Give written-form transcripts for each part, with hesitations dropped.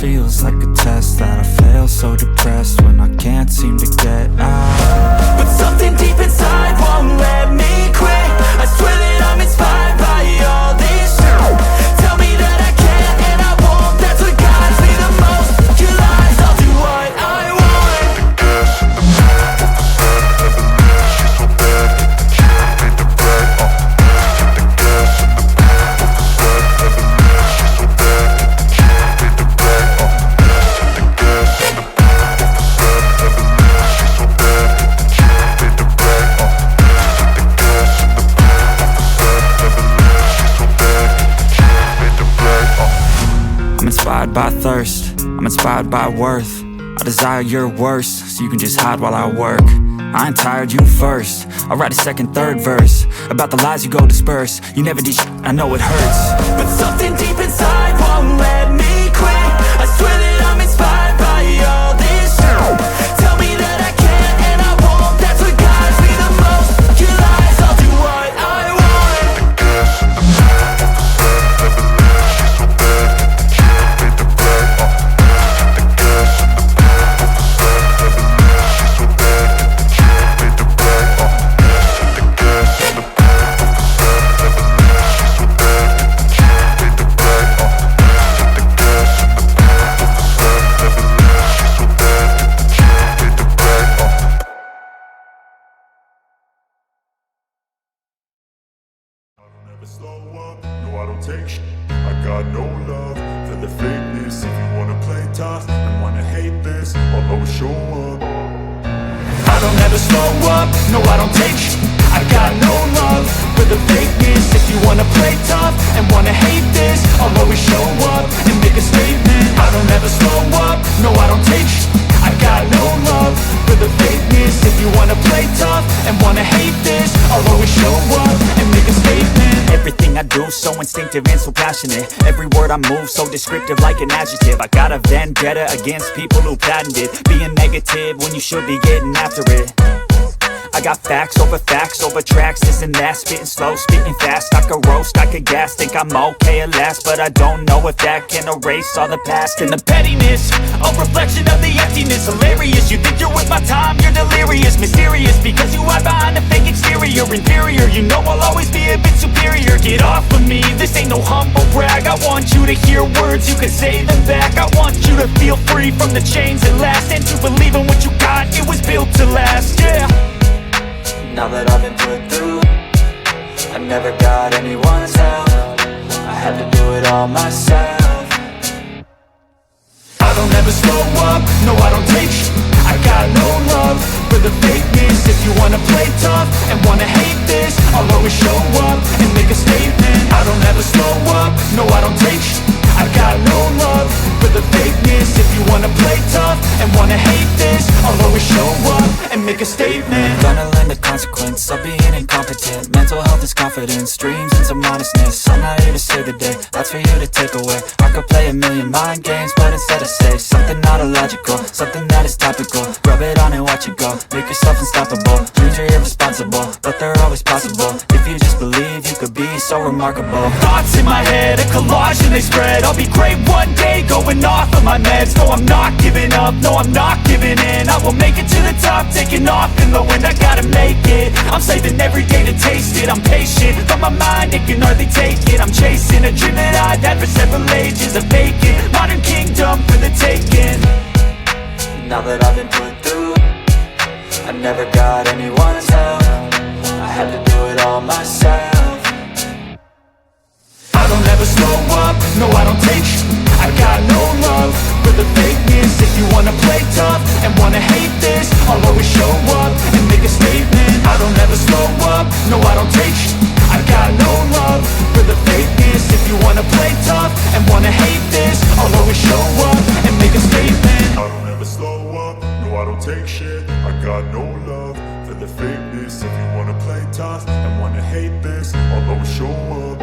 feels like a test that I fail, so depressed when I can't seem to get out. But something deep inside won't let me quit. I swear that I'm inspired by all this shit. Tell me that I can't and I won't. That's what guides me the most. Your lies, I'll do what I want. The gas in the back of the set, never leave, she's so bad. She made the brag, the gas in the back of the set, never leave, she's so bad. She made the brag, the gas in the back of the set, never leave, she's so bad. She made the brag, the gas in the back of the set, never leave, she's so bad. She made the brag, I'm inspired by thirst, I'm inspired by worth. I desire your worst, so you can just hide while I work. I ain't tired, you first. I'll write a second, third verse about the lies you go disperse. You never did shit, I know it hurts. But something deep inside won't let me quit. I swear that I'm inspired by all this shit. Tell me that I can't and I won't. That's what guides me the most. Your lies, I'll do what I want. the gas in the back of the set, never leave, she's so bad. She made the brag, the gas in the back of the set, never leave, she's so bad. She made the brag, the gas in the back of the set, never leave, she's so bad. She made the brag, the gas in the back of the set, never leave, she's so bad. She made the brag, I don't ever slow up, no I don't take shit. I got no love for the fakeness. If you wanna play tough and wanna hate this, I'll always show up. I don't ever slow up, no I don't take shit. I got no love for the fakeness. If you wanna play tough and wanna hate this, I'll always show up and make a statement. I don't ever slow up, no I don't take shit. I got no love for the fakeness. If you wanna play tough and wanna hate this, I'll always show up and make a statement. Everything I do so instinctive and so passionate. Every word I move so descriptive like an adjective. I got a vendetta against people who patented being negative when you should be getting after it. I got facts over tracks, this and that. Spitting slow, spitting fast. I could roast, I could gas. Think I'm okay at last, but I don't know if that can erase all the past. And the pettiness, a reflection of the emptiness. Hilarious, you think you're worth my time, you're delirious. Mysterious, because you hide behind a fake exterior. Inferior, you know I'll always be a bit superior. Get off of me, this ain't no humble brag. I want you to hear words, you can say them back. I want you to feel free from the chains that last, and to believe in what you got, it was built to last, yeah. Now that I've been put through, I never got anyone's help. I had to do it all myself. I don't ever slow up, no I don't take shit. I got no love for the fakeness. If you wanna play tough and wanna hate this, I'll always show up and make a statement. I don't ever slow up, no I don't take shit. I got no love for the fakeness. If you wanna play tough and wanna hate this, I'll always show up and make a statement. Gonna learn the consequence of being incompetent. Mental health is confidence, dreams and some honestness. I'm not here to save the day, that's for you to take away. I could play a million mind games, but instead I say something not illogical, something that is topical. Rub it on and watch it go, make yourself unstoppable. Dreams are irresponsible, but they're always possible. If you just believe, you could be so remarkable. Thoughts in my head, a collage and they spread. I'll be great one day, going off of my meds. No, I'm not giving up, no, I'm not giving in. I will make it to the top, taking off in the wind. I gotta make it, I'm saving every day to taste it. I'm patient, but my mind, it can hardly take it. I'm chasing a dream that I've had for several ages. A vacant, modern kingdom for the taking. Now that I've been put through, I never got anyone's help. I had to do it all myself. I don't ever slow up, no I don't take shit. I got no love for the fakeness. If you wanna play tough and wanna hate this, I'll always show up and make a statement. I don't ever slow up, no I don't take shit. I got no love for the fakeness. If you wanna play tough and wanna hate this, I'll always show up and make a statement. I don't ever slow up, no I don't take shit. I got no love for the fakeness. If you wanna play tough and wanna hate this, I'll always show up.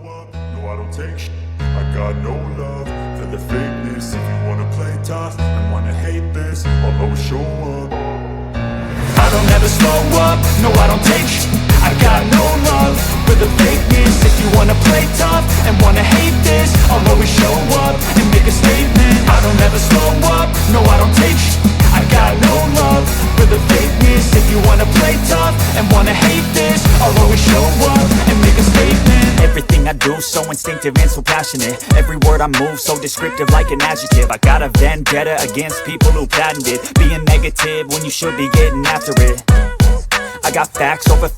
up, no I don't take shit. I got no love for the fakeness. If you wanna play tough and wanna hate this, I'll always show up. I don't ever slow up, no I don't take shit. I got no love for the fakeness. If you wanna play tough and wanna hate this, I'll always show up and make a statement. I don't ever slow up, no I don't take shit. I got no love for the fakeness. If you wanna play tough and wanna hate this, I'll always show up and make a statement. Everything I do so instinctive and so passionate. Every word I move so descriptive like an adjective. I got a vendetta against people who patented being negative when you should be getting after it. I got facts over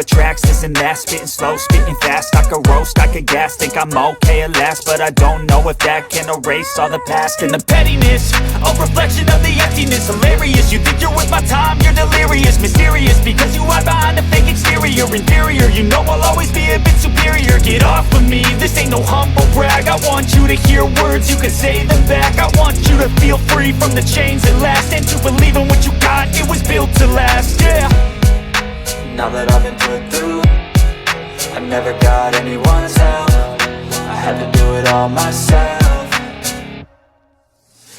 tracks, this and that. Spitting slow, spitting fast, I could roast, I could gas. Think I'm okay at last, but I don't know if that can erase all the past. And the pettiness, a reflection of the emptiness. Hilarious, you think you're worth my time, you're delirious. Mysterious, because you hide behind a fake exterior. Inferior, you know I'll always be a bit superior. Get off of me, this ain't no humble brag. I want you to hear words, you can say them back. I want you to feel free from the chains that last, and to believe in what you got, it was built to last, yeah. Now that I've been put through, I never got anyone's help. I had to do it all myself.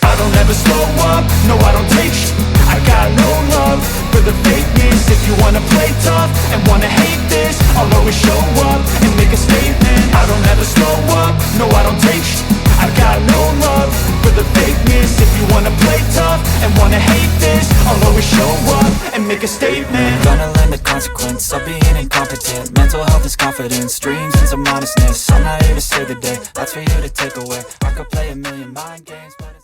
I don't ever slow up, no I don't take shit. I got no love for the fakeness. If you wanna play tough and wanna hate this, I'll always show up and make a statement. I don't ever slow up, no I don't take shit. I got no love for the fakeness. If you wanna play tough and wanna hate this, I'll always show up and make a statement. Gonna learn the consequence of being incompetent. Mental health is confidence, dreams and some honestness. I'm not here to save the day, that's for you to take away. I could play a million mind games, but